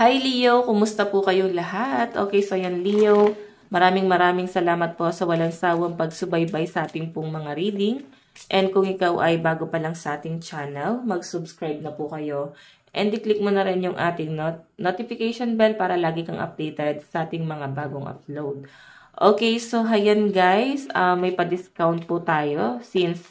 Hi Leo, kumusta po kayong lahat? Okay, so yan Leo, maraming salamat po sa walang sawang pagsubaybay sa ating pong mga reading. And kung ikaw ay bago pa lang sa ating channel, mag-subscribe na po kayo. And i-click mo na rin yung ating notification bell para lagi kang updated sa ating mga bagong upload. Okay, so hayan guys, may pa-discount po tayo since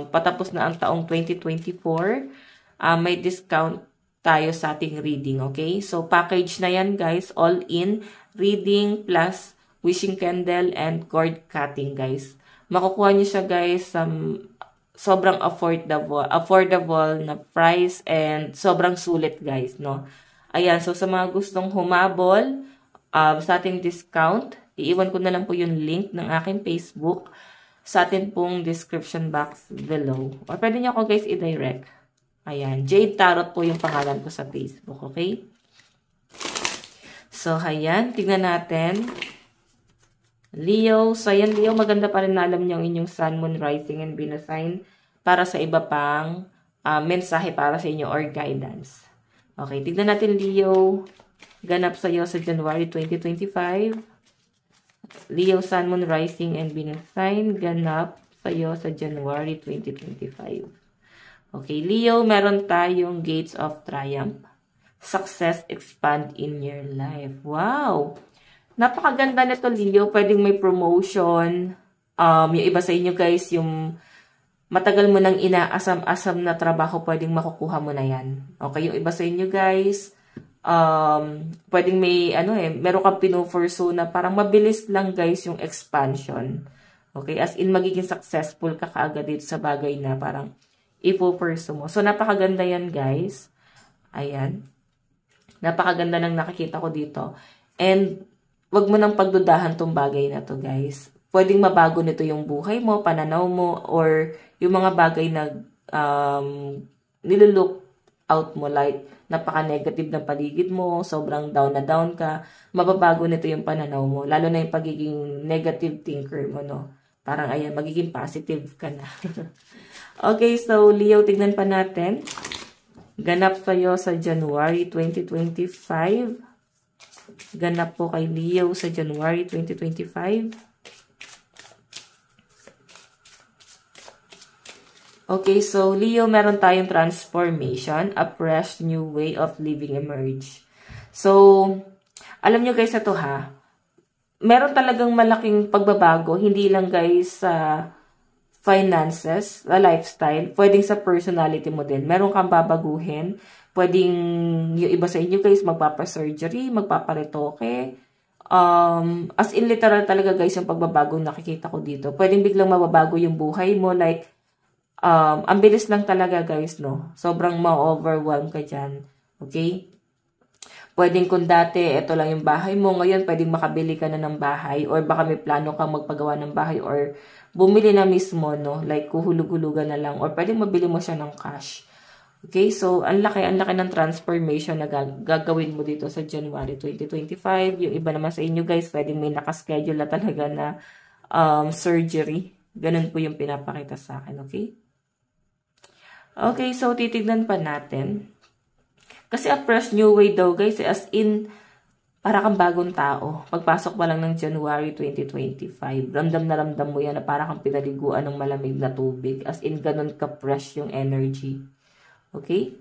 patapos na ang taong 2024. May discount tayo sa ating reading, okay? So, package na yan, guys. All in, reading plus wishing candle and cord cutting, guys. Makukuha nyo siya, guys, sobrang affordable na price and sobrang sulit, guys, no? Ayan, so sa mga gustong humabol sa ating discount, iiwan ko na lang po yung link ng aking Facebook sa atin pong description box below. Or pwede nyo ako, guys, i-direct. Ayan, Jade Tarot po yung pangalan ko sa Facebook, okay? So, ayan, tignan natin. Leo, so ayan Leo, maganda pa rin na alam nyo ang inyong Sun, Moon, Rising, and Venus sign para sa iba pang mensahe para sa inyo or guidance. Okay, tignan natin Leo, ganap sa'yo sa January 2025. Leo, Sun, Moon, Rising, and Venus sign, ganap sa'yo sa January 2025. Okay, Leo, meron tayong Gates of Triumph. Success expand in your life. Wow! Napakaganda nito, Leo. Pwedeng may promotion. Yung iba sa inyo, guys, yung matagal mo nang inaasam-asam na trabaho, pwedeng makukuha mo na yan. Okay, yung iba sa inyo, guys, pwedeng may, meron kang pinufurso na parang mabilis lang, guys, yung expansion. Okay, as in, magiging successful ka kaagad dito sa bagay na parang ipo-pursue mo. So, napakaganda yan, guys. Ayan. Napakaganda ng nakikita ko dito. And, wag mo nang pagdudahan tong bagay na to, guys. Pwedeng mabago nito yung buhay mo, pananaw mo, or yung mga bagay na nilulook out mo. Like, napaka-negative ng paligid mo, sobrang down na down ka. Mababago nito yung pananaw mo. Lalo na yung pagiging negative thinker mo, no? Parang, ayan, magiging positive ka na. Okay, so Leo, tignan pa natin. Ganap sa'yo sa January 2025. Ganap po kay Leo sa January 2025. Okay, so Leo, meron tayong transformation, a fresh new way of living emerge. So, alam nyo guys, ito ha, meron talagang malaking pagbabago, hindi lang guys sa finances, lifestyle, pwedeng sa personality mo din. Meron kang babaguhin. Pwedeng yung iba sa inyo guys, magpapa-surgery, magpaparetoke. As in literal talaga guys yung pagbabago nakikita ko dito. Pwedeng biglang mababago yung buhay mo. Like, ang bilis lang talaga guys, no? Sobrang ma-overwhelm ka dyan. Okay? Pwedeng kung dati, ito lang yung bahay mo. Ngayon, pwedeng makabili ka na ng bahay. Or baka may plano kang magpagawa ng bahay. Or bumili na mismo, no? Like, kuhulug-hulugan na lang. Or pwedeng mabili mo siya ng cash. Okay? So, ang laki ng transformation na gagawin mo dito sa January 2025. Yung iba naman sa inyo, guys, pwedeng may nakaschedule na talaga na surgery. Ganun po yung pinapakita sa akin. Okay? Okay, so titignan pa natin. Kasi a fresh new way daw, guys, as in, para kang bagong tao. Pagpasok pa lang ng January 2025, ramdam na ramdam mo yan na para kang pinaliguan ng malamig na tubig. As in, ganun ka-fresh yung energy. Okay?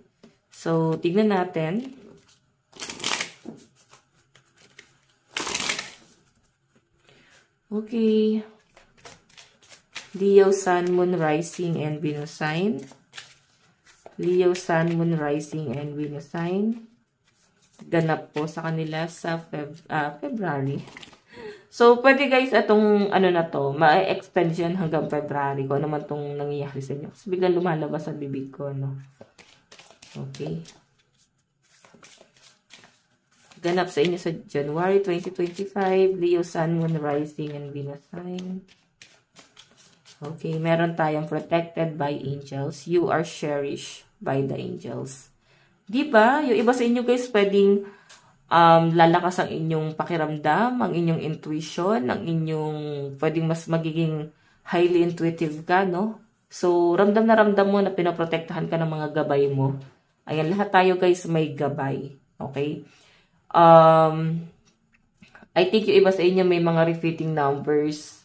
So, tignan natin. Okay. Leo, Sun, Moon, Rising, and Venus sign. Leo, Sun, Moon, Rising, and Venus sign. Ganap po sa kanila sa February. So, pwede guys, itong na to, ma-extend yan hanggang February ko. Ano naman itong nangyayari sa inyo. Kasi biglang lumalabas sa bibig ko, no? Okay. Ganap sa inyo sa January 2025. Leo, Sun, Moon, Rising, and Venus sign. Okay, meron tayong protected by angels. You are cherished by the angels. Diba? Yung iba sa inyo guys, pwedeng lalakas ang inyong pakiramdam, ang inyong intuition, ang inyong, pwedeng mas magiging highly intuitive ka, no? So, ramdam na ramdam mo na pinoprotektahan ka ng mga gabay mo. Ayan, lahat tayo guys may gabay. Okay? I think yung iba sa inyo may mga repeating numbers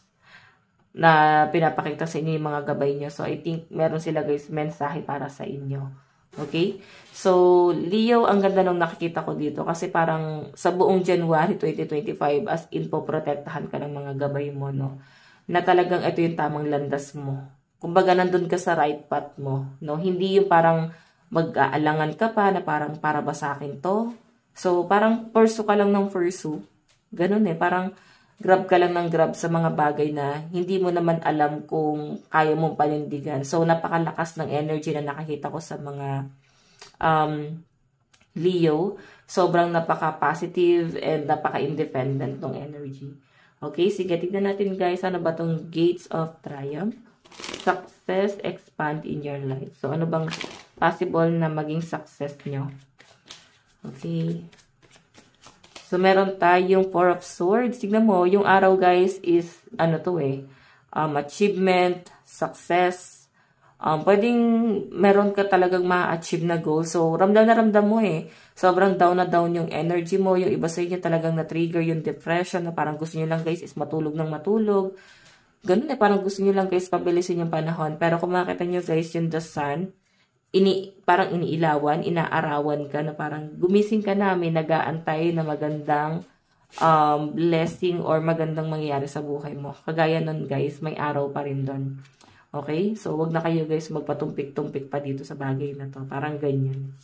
na pinapakita sa inyo yung mga gabay nyo. So, I think meron sila guys mensahe para sa inyo. Okay? So, Leo, ang ganda nung nakikita ko dito kasi parang sa buong January 2025 as in po protektahan ka ng mga gabay mo, no? Na talagang ito yung tamang landas mo. Kumbaga, nandun ka sa right path mo, no? Hindi yung parang mag-aalangan ka pa na parang para ba sa akin to? So, parang pursue ka lang ng pursue. Ganun parang grab ka lang ng grab sa mga bagay na hindi mo naman alam kung kaya mong panindigan. So, napakalakas ng energy na nakikita ko sa mga Leo. Sobrang napaka-positive and napaka-independent ng energy. Okay, sige, tignan natin guys, ano ba tong Gates of Triumph? Success, expand in your life. So, ano bang possible na maging success nyo? Okay. So, meron tayong Four of Swords. Tignan mo, yung araw guys is, ano to achievement, success. Pwedeng meron ka talagang ma-achieve na goal. So, ramdam na ramdam mo Sobrang down na down yung energy mo. Yung iba sa inyo talagang na-trigger yung depression na parang gusto nyo lang guys is matulog ng matulog. Ganun parang gusto nyo lang guys pabilisin yung panahon. Pero kung makita nyo guys yung the sun, parang iniilawan, inaarawan ka na parang gumising ka na, may nag-aantay na magandang blessing or magandang mangyayari sa buhay mo. Kagaya nun guys, may araw pa rin doon. Okay? So, wag na kayo guys magpatumpik-tumpik pa dito sa bagay na to. Parang ganyan.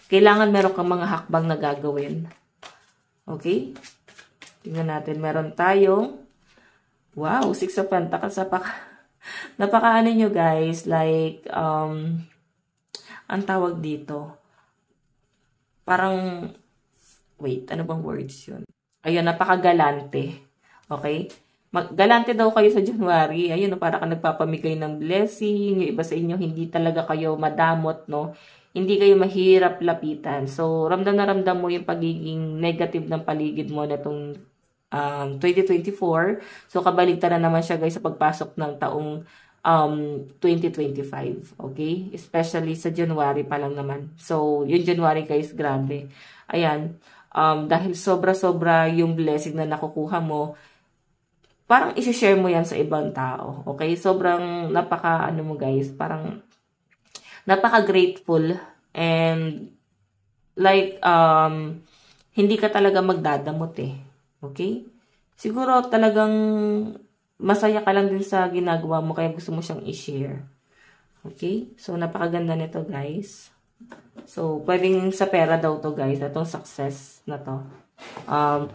Kailangan meron kang mga hakbang na gagawin. Okay? Tingnan natin. Meron tayong wow, Six of Pentacles. Napaka ano nyo guys, like, ang tawag dito, parang, wait, ano bang words yun? Ayun, napaka-galante. Okay? Galante daw kayo sa January. Ayun, para ka nagpapamigay ng blessing. Yung iba sa inyo, hindi talaga kayo madamot, no? Hindi kayo mahirap lapitan. So, ramdam na ramdam mo yung pagiging negative ng paligid mo na itong 2024. So, kabaligtaran naman siya guys sa pagpasok ng taong 2025. Okay? Especially sa January pa lang naman. So, yung January guys, grabe. Ayan. Dahil sobra-sobra yung blessing na nakukuha mo, parang isi-share mo yan sa ibang tao. Okay? Sobrang ano mo guys, parang napaka-grateful and like, hindi ka talaga magdadamot Okay? Siguro talagang masaya ka lang din sa ginagawa mo kaya gusto mo siyang i-share. Okay? So, napakaganda nito guys. So, pwedeng sa pera daw to guys, itong success na to.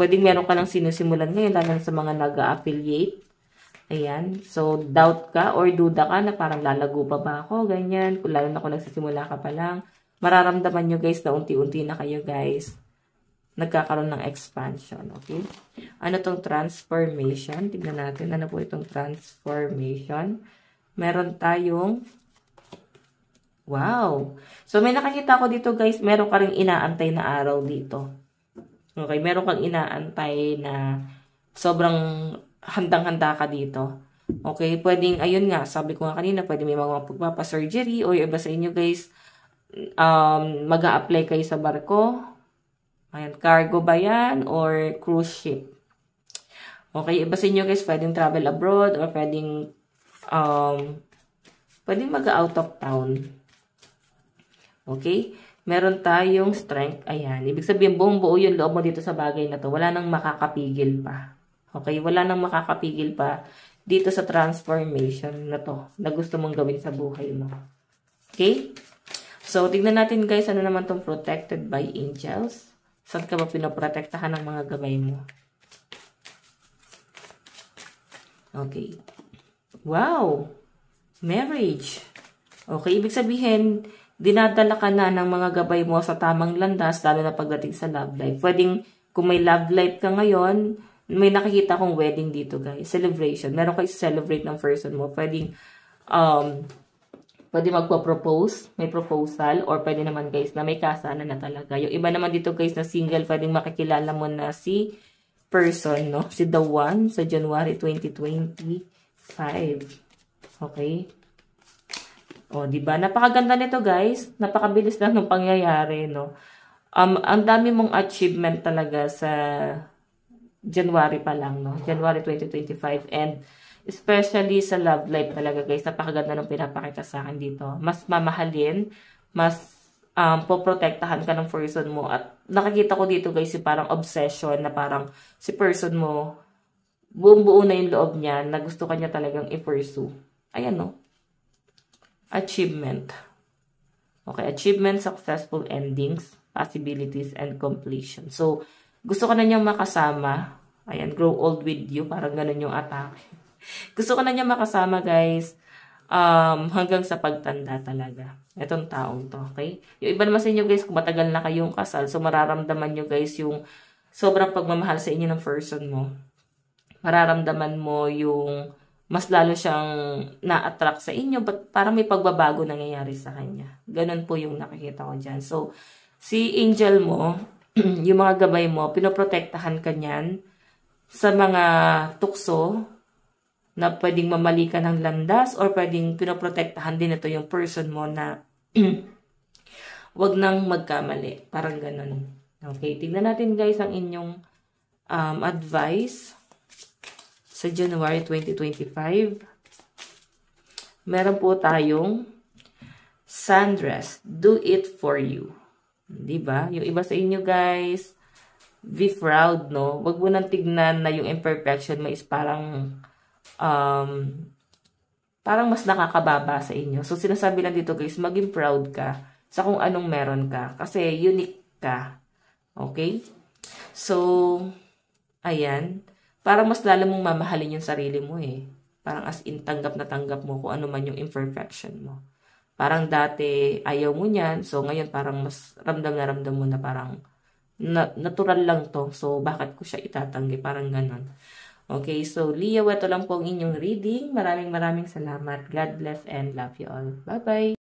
Pwedeng meron ka lang sinusimulan ngayon, lalo sa mga nag-affiliate. Ayan. So, doubt ka or duda ka na parang lalago pa ba ako, ganyan. Lalo na kung nagsisimula ka pa lang. Mararamdaman nyo guys na unti-unti na kayo guys nagkakaroon ng expansion. Okay? Ano tong transformation? Tignan natin. Ano po itong transformation? Meron tayong wow! So, may nakakita ko dito guys, meron ka rin inaantay na araw dito. Okay? Meron kang inaantay na sobrang handang-handa ka dito. Okay? Pwedeng, ayun nga, sabi ko nga kanina, pwede may mga pagpapasurgery o iba sa inyo guys, mag-a-apply kayo sa barko. Ayan, cargo ba yan or cruise ship? Okay, iba sa inyo guys, pwedeng travel abroad or pwedeng mag-out of town. Okay? Meron tayong strength. Ayan, ibig sabihin buong buo yung loob mo dito sa bagay na to. Wala nang makakapigil pa. Okay, wala nang makakapigil pa dito sa transformation na to na gusto mong gawin sa buhay mo. Okay? So, tignan natin guys, ano naman tong protected by angels. Saan ka ba pinoprotektahan ng mga gabay mo? Okay. Wow! Marriage. Okay, ibig sabihin, dinadala ka na ng mga gabay mo sa tamang landas, lalo na pagdating sa love life. Pwedeng, kung may love life ka ngayon, may nakikita kong wedding dito guys. Celebration. Meron kayo celebrate ng person mo. Pwedeng, pwede magpo-propose, may proposal, or pwede naman guys na may kasana na talaga. Yung iba naman dito guys na single, pwedeng makikilala mo na si person, no? Si the one sa January 2025. Okay? O, diba? Napakaganda nito guys. Napakabilis lang ng pangyayari, no? Ang dami mong achievement talaga sa January pa lang, no? January 2025. And especially sa love life talaga, guys. Napakaganda ng pinapakita sa akin dito. Mas mamahalin, mas poprotektahan ka ng person mo. At nakikita ko dito, guys, yung parang obsession na parang si person mo, buong-buo na yung loob niya na gusto kanya talagang i-pursue. Ayan, no? Achievement. Okay, achievement, successful endings, possibilities, and completion. So, gusto ko na niyang makasama. Ayan, grow old with you. Parang ganun yung atake. Gusto ko na niyang makasama, guys, hanggang sa pagtanda talaga. Itong taong to, okay? Yung iba naman sa inyo, guys, kung matagal na kayong kasal, so mararamdaman nyo, guys, yung sobrang pagmamahal sa inyo ng person mo. Mararamdaman mo yung mas lalo siyang na-attract sa inyo, but parang may pagbabago nangyayari sa kanya. Ganun po yung nakikita ko dyan. So, si angel mo, yung mga gabay mo, pinoprotektahan ka niyan sa mga tukso na pwedeng mamali ka ng landas or pwedeng pinoprotektahan din ito yung person mo na wag nang magkamali. Parang ganun. Okay, tignan natin, guys, ang inyong advice sa January 2025. Meron po tayong Sandress, do it for you. Diba? Yung iba sa inyo, guys, be proud, no? Wag mo nang tignan na yung imperfection mo is parang parang mas nakakababa sa inyo. So, sinasabi lang dito, guys, maging proud ka sa kung anong meron ka. Kasi unique ka. Okay? So, ayan. Parang mas lalo mong mamahalin yung sarili mo eh. Parang as in, tanggap na tanggap mo kung ano man yung imperfection mo. Parang dati, ayaw mo niyan. So, ngayon parang mas ramdam na ramdam mo na parang natural lang to. So, bakit ko siya itatanggi? Parang ganon. Okay, so Leo, ito lang po ang inyong reading. Maraming salamat. God bless and love you all. Bye-bye!